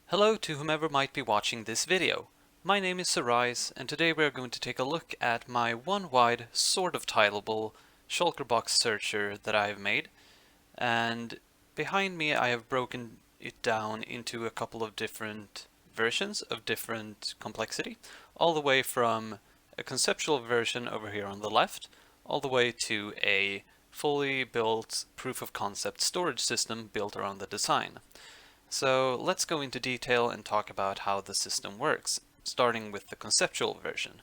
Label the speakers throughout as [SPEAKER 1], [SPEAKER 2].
[SPEAKER 1] Hello to whomever might be watching this video. My name is Sarais, and today we are going to take a look at my one-wide, sort of tileable shulker box searcher that I have made. And behind me I have broken it down into a couple of different versions of different complexity, all the way from a conceptual version over here on the left, all the way to a fully built proof of concept storage system built around the design. So let's go into detail and talk about how the system works, starting with the conceptual version.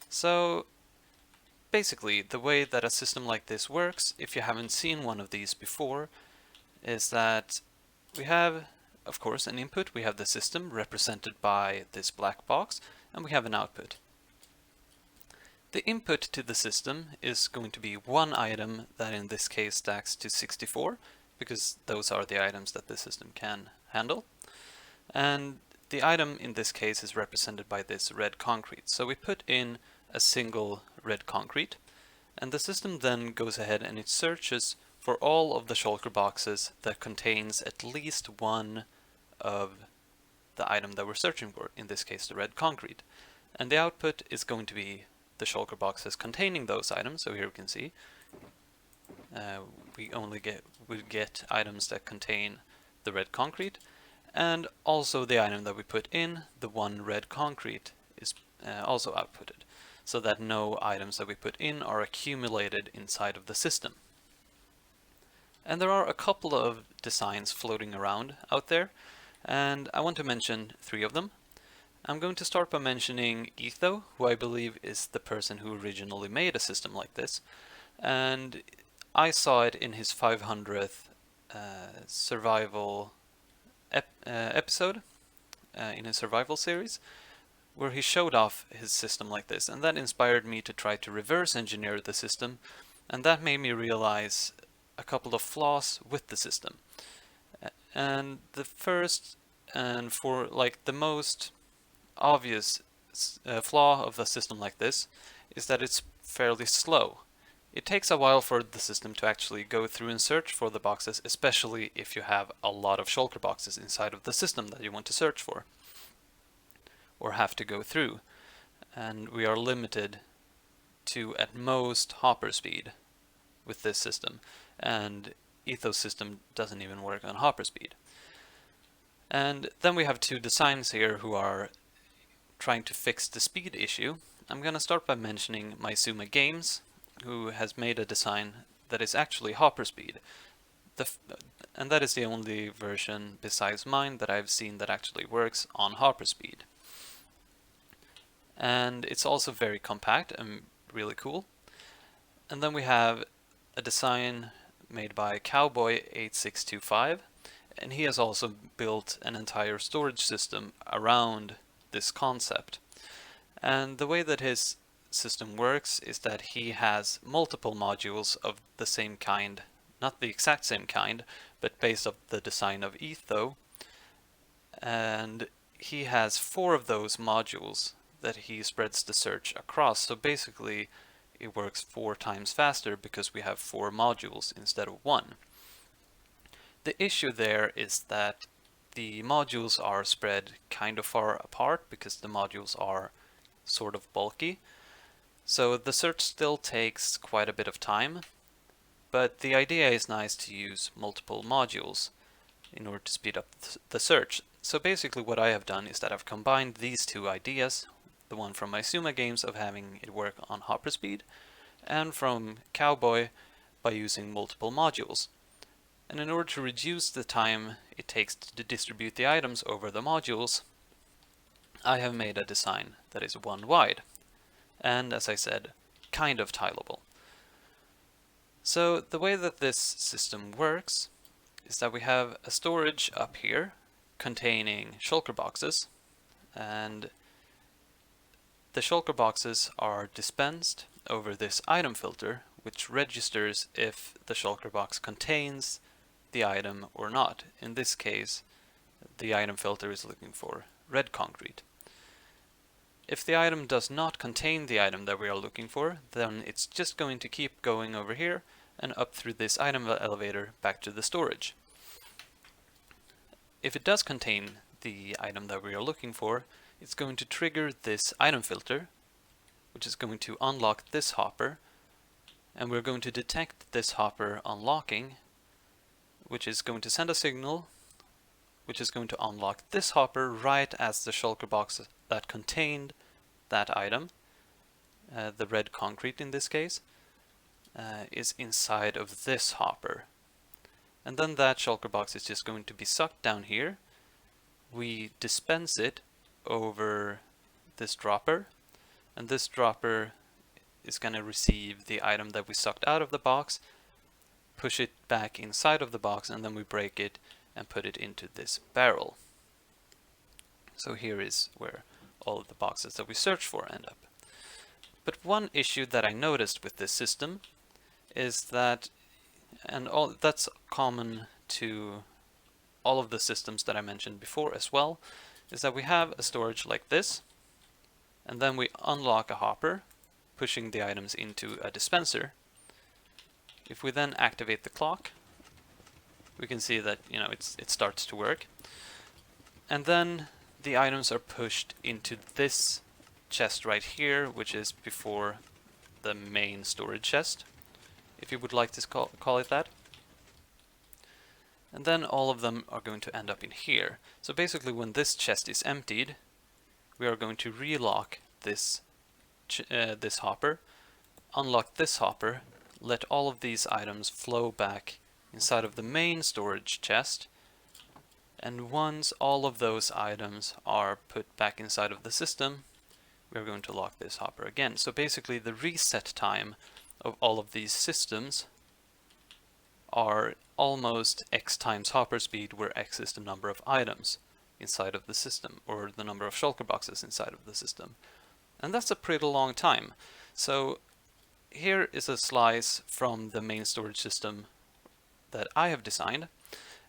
[SPEAKER 1] So basically, the way that a system like this works, if you haven't seen one of these before, is that we have, of course, an input. We have the system represented by this black box, and we have an output. The input to the system is going to be one item that in this case stacks to 64, because those are the items that the system can handle. And the item in this case is represented by this red concrete. So we put in a single red concrete, and the system then goes ahead and it searches for all of the shulker boxes that contains at least one of the item that we're searching for, in this case the red concrete. And the output is going to be the shulker boxes containing those items. So here we can see we get items that contain the red concrete, and also the item that we put in, the one red concrete, is also outputted, so that no items that we put in are accumulated inside of the system. And there are a couple of designs floating around out there, and I want to mention three of them. I'm going to start by mentioning Etho, who I believe is the person who originally made a system like this, and I saw it in his 500th survival episode in his survival series, where he showed off his system like this, and that inspired me to try to reverse engineer the system, and that made me realize a couple of flaws with the system. And the first, and for like the most obvious flaw of a system like this, is that it's fairly slow. It takes a while for the system to actually go through and search for the boxes, especially if you have a lot of shulker boxes inside of the system that you want to search for, or have to go through. And we are limited to at most hopper speed with this system, and Ethos system doesn't even work on hopper speed. And then we have two designs here who are trying to fix the speed issue. I'm going to start by mentioning Maizuma Games, who has made a design that is actually hopper speed. And that is the only version besides mine that I've seen that actually works on hopper speed. And it's also very compact and really cool. And then we have a design made by Cowboy8625, and he has also built an entire storage system around this concept. And the way that his system works is that he has multiple modules of the same kind, not the exact same kind, but based off the design of Etho, and he has 4 of those modules that he spreads the search across. So basically it works 4 times faster because we have 4 modules instead of 1. The issue there is that the modules are spread kind of far apart because the modules are sort of bulky. So the search still takes quite a bit of time, but the idea is nice to use multiple modules in order to speed up the search. So basically what I have done is that I've combined these two ideas, the one from Maizuma Games of having it work on hopper speed, and from Cowboy by using multiple modules. And in order to reduce the time it takes to distribute the items over the modules, I have made a design that is one wide, and as I said, kind of tileable. So the way that this system works is that we have a storage up here containing shulker boxes, and the shulker boxes are dispensed over this item filter, which registers if the shulker box contains the item or not. In this case, the item filter is looking for red concrete. If the item does not contain the item that we are looking for, then it's just going to keep going over here and up through this item elevator back to the storage. if it does contain the item that we are looking for, it's going to trigger this item filter, which is going to unlock this hopper, and we're going to detect this hopper unlocking, which is going to send a signal, which is going to unlock this hopper right as the shulker box that contained that item, the red concrete in this case, is inside of this hopper. And then that shulker box is just going to be sucked down here. We dispense it over this dropper, and this dropper is going to receive the item that we sucked out of the box, push it back inside of the box, and then we break it and put it into this barrel. So here is where all of the boxes that we search for end up. But one issue that I noticed with this system is that, and that's common to all of the systems that I mentioned before as well, is that we have a storage like this, and then we unlock a hopper, pushing the items into a dispenser. If we then activate the clock, we can see that it starts to work, and then the items are pushed into this chest right here, which is before the main storage chest, if you would like to call it that. And then all of them are going to end up in here. So basically when this chest is emptied, we are going to relock this hopper, unlock this hopper, let all of these items flow back inside of the main storage chest, and once all of those items are put back inside of the system, we're going to lock this hopper again. So basically the reset time of all of these systems are almost x times hopper speed, where x is the number of items inside of the system, or the number of shulker boxes inside of the system. And that's a pretty long time. So here is a slice from the main storage system that I have designed,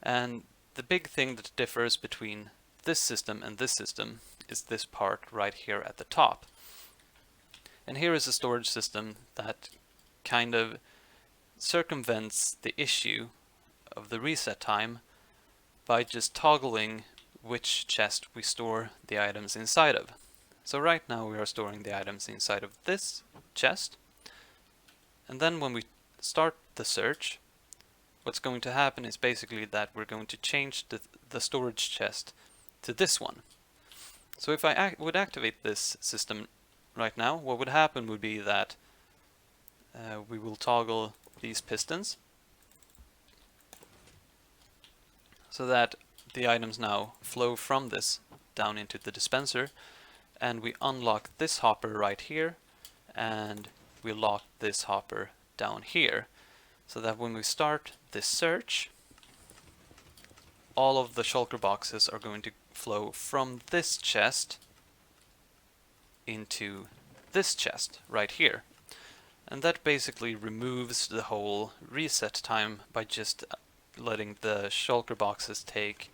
[SPEAKER 1] and the big thing that differs between this system and this system is this part right here at the top. And here is a storage system that kind of circumvents the issue of the reset time by just toggling which chest we store the items inside of. So right now we are storing the items inside of this chest, and then when we start the search, what's going to happen is basically that we're going to change the storage chest to this one. So if I would activate this system right now, what would happen would be that we will toggle these pistons so that the items now flow from this down into the dispenser, and we unlock this hopper right here, and we lock this hopper down here, so that when we start this search, all of the shulker boxes are going to flow from this chest into this chest right here. And that basically removes the whole reset time by just letting the shulker boxes take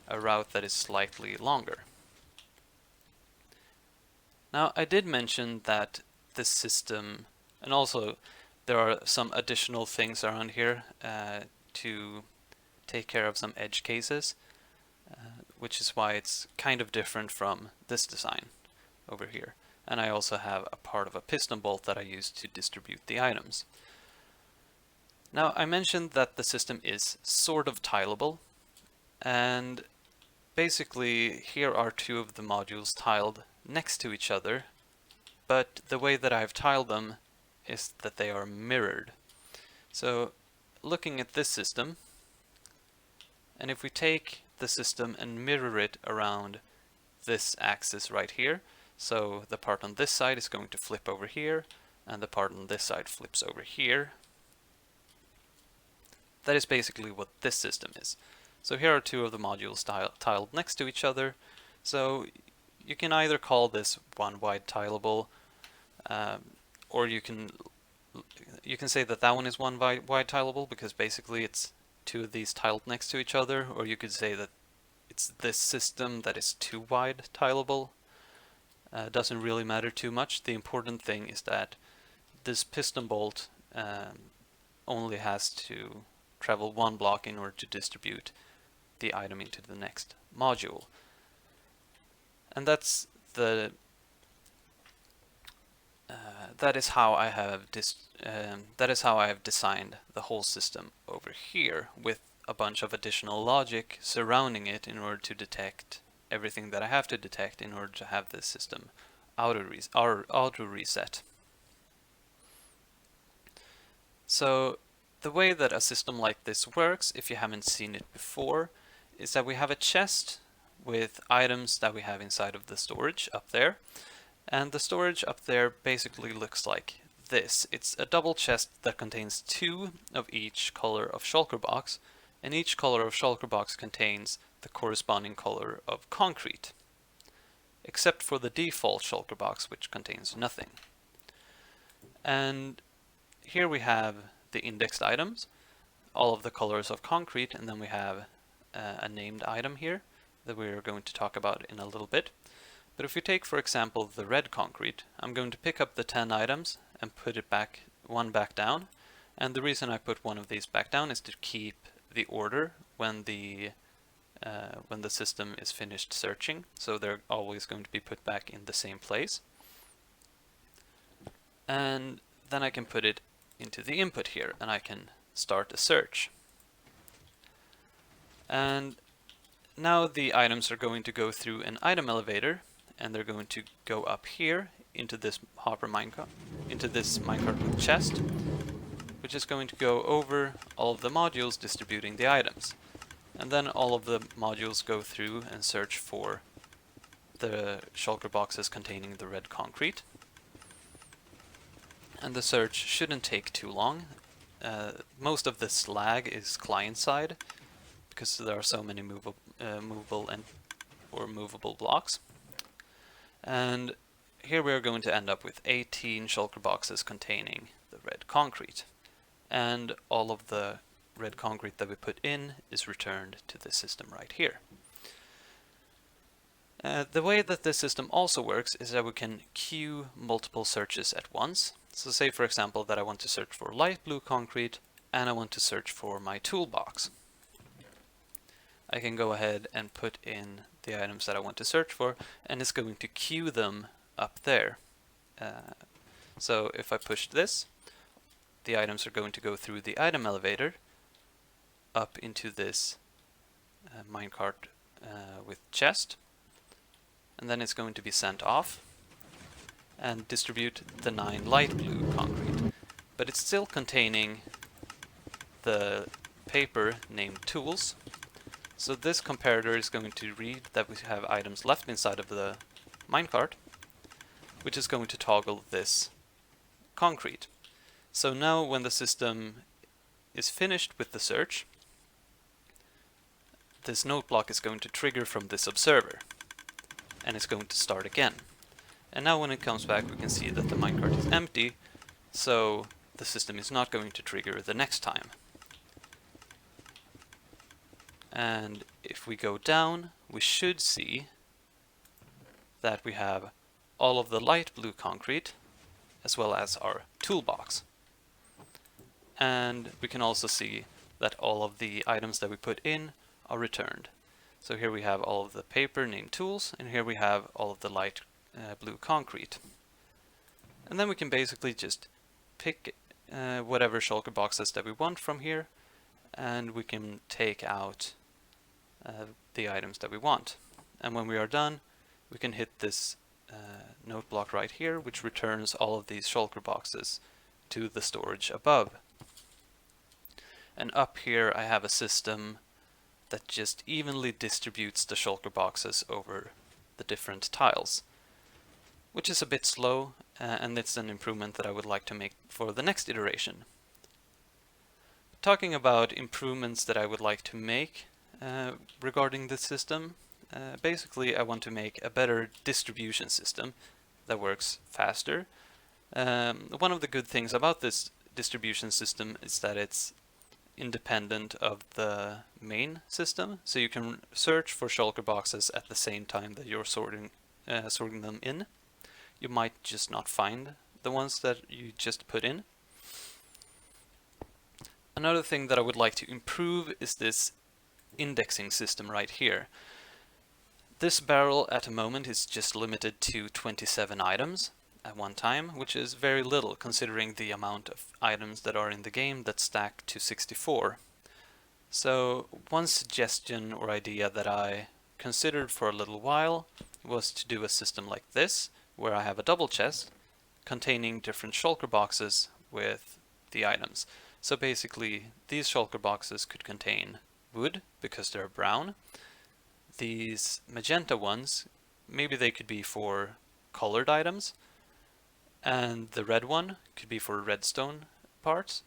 [SPEAKER 1] a route that is slightly longer. Now, I did mention that this system, and also there are some additional things around here to take care of some edge cases, which is why it's kind of different from this design over here. And I also have a part of a piston bolt that I use to distribute the items. Now, I mentioned that the system is sort of tileable, and basically here are two of the modules tiled next to each other, but the way that I've tiled them is that they are mirrored. So looking at this system, and if we take the system and mirror it around this axis right here, so the part on this side is going to flip over here, and the part on this side flips over here. That is basically what this system is. So here are two of the modules tiled next to each other. So you can either call this one wide tileable, or you can say that that one is one wide tileable because basically it's two of these tiled next to each other, or you could say that it's this system that is two wide tileable. Doesn't really matter too much. The important thing is that this piston bolt only has to travel one block in order to distribute the item into the next module. And that's the that is how I have designed the whole system over here, with a bunch of additional logic surrounding it in order to detect everything that I have to detect in order to have this system auto reset. So the way that a system like this works, if you haven't seen it before, is that we have a chest with items that we have inside of the storage up there. And the storage up there basically looks like this. It's a double chest that contains 2 of each color of Shulker box, and each color of Shulker box contains the corresponding color of concrete, except for the default Shulker box, which contains nothing. And here we have the indexed items, all of the colors of concrete, and then we have a named item here that we're going to talk about in a little bit. But if we take, for example, the red concrete, I'm going to pick up the 10 items and put it one back down. And the reason I put one of these back down is to keep the order when the system is finished searching. So they're always going to be put back in the same place. And then I can put it into the input here, and I can start a search. And now the items are going to go through an item elevator, and they're going to go up here into this minecart with chest, which is going to go over all of the modules distributing the items. And then all of the modules go through and search for the shulker boxes containing the red concrete. And the search shouldn't take too long. Most of this lag is client side, because there are so many movable blocks. And here we are going to end up with 18 shulker boxes containing the red concrete. And all of the red concrete that we put in is returned to the system right here. The way that this system also works is that we can queue multiple searches at once. So say, for example, that I want to search for light blue concrete and I want to search for my toolbox. I can go ahead and put in the items that I want to search for, and it's going to queue them up there. So if I push this, the items are going to go through the item elevator up into this minecart with chest, and then it's going to be sent off and distribute the 9 light blue concrete. But it's still containing the paper named tools. So this comparator is going to read that we have items left inside of the minecart, which is going to toggle this concrete. So now when the system is finished with the search, this note block is going to trigger from this observer, and it's going to start again. And now when it comes back, we can see that the minecart is empty, so the system is not going to trigger the next time. And if we go down, we should see that we have all of the light blue concrete, as well as our toolbox. And we can also see that all of the items that we put in are returned. So here we have all of the paper named tools, and here we have all of the light blue concrete. And then we can basically just pick whatever shulker boxes that we want from here, and we can take out the items that we want. And when we are done, we can hit this note block right here, which returns all of these shulker boxes to the storage above. And up here I have a system that just evenly distributes the shulker boxes over the different tiles, which is a bit slow, and it's an improvement that I would like to make for the next iteration. Talking about improvements that I would like to make regarding this system, basically I want to make a better distribution system that works faster. One of the good things about this distribution system is that it's independent of the main system, so you can search for shulker boxes at the same time that you're sorting them in. You might just not find the ones that you just put in. Another thing that I would like to improve is this indexing system right here. This barrel at the moment is just limited to 27 items at one time, which is very little considering the amount of items that are in the game that stack to 64. So one suggestion or idea that I considered for a little while was to do a system like this, where I have a double chest containing different shulker boxes with the items. So basically, these shulker boxes could contain wood, because they're brown. These magenta ones, maybe they could be for colored items, and the red one could be for redstone parts.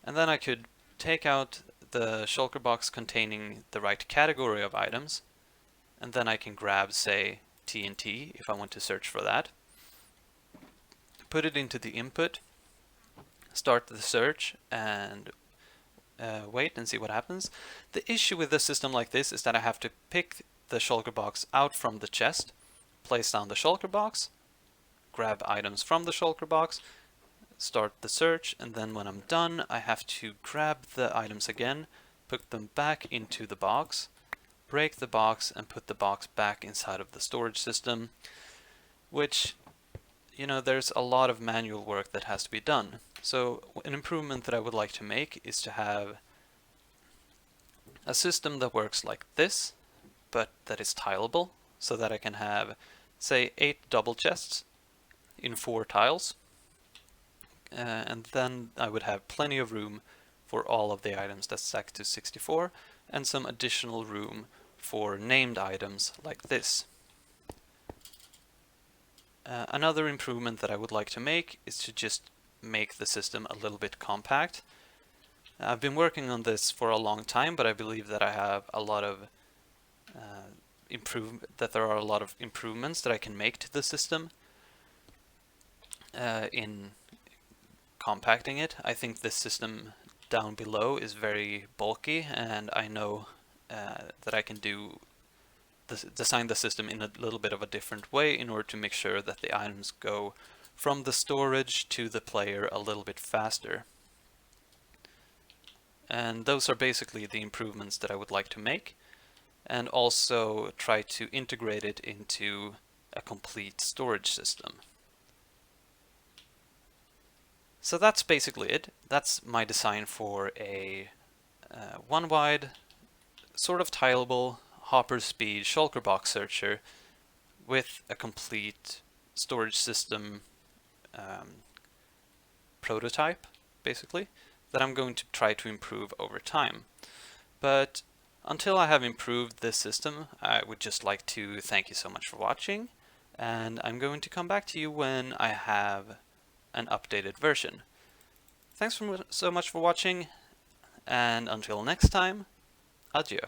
[SPEAKER 1] And then I could take out the shulker box containing the right category of items, and then I can grab, say, TNT if I want to search for that. Put it into the input, start the search, and wait and see what happens. The issue with a system like this is that I have to pick the shulker box out from the chest, place down the shulker box, grab items from the shulker box, start the search, and then when I'm done I have to grab the items again, put them back into the box, break the box, and put the box back inside of the storage system, which, you know, there's a lot of manual work that has to be done. So an improvement that I would like to make is to have a system that works like this, but that is tileable, so that I can have, say, 8 double chests in 4 tiles, and then I would have plenty of room for all of the items that stack to 64, and some additional room for named items like this. Another improvement that I would like to make is to just make the system a little bit compact. I've been working on this for a long time, but I believe that I have a lot of there are a lot of improvements that I can make to the system in compacting it. I think this system down below is very bulky, and I know that I can design the system in a little bit of a different way in order to make sure that the items go from the storage to the player a little bit faster. And those are basically the improvements that I would like to make, and also try to integrate it into a complete storage system. So that's basically it. That's my design for a one-wide, sort of tileable, hopper speed shulker box searcher with a complete storage system prototype, basically, that I'm going to try to improve over time. But until I have improved this system, I would just like to thank you so much for watching, and I'm going to come back to you when I have an updated version. Thanks so much for watching, and until next time, adieu.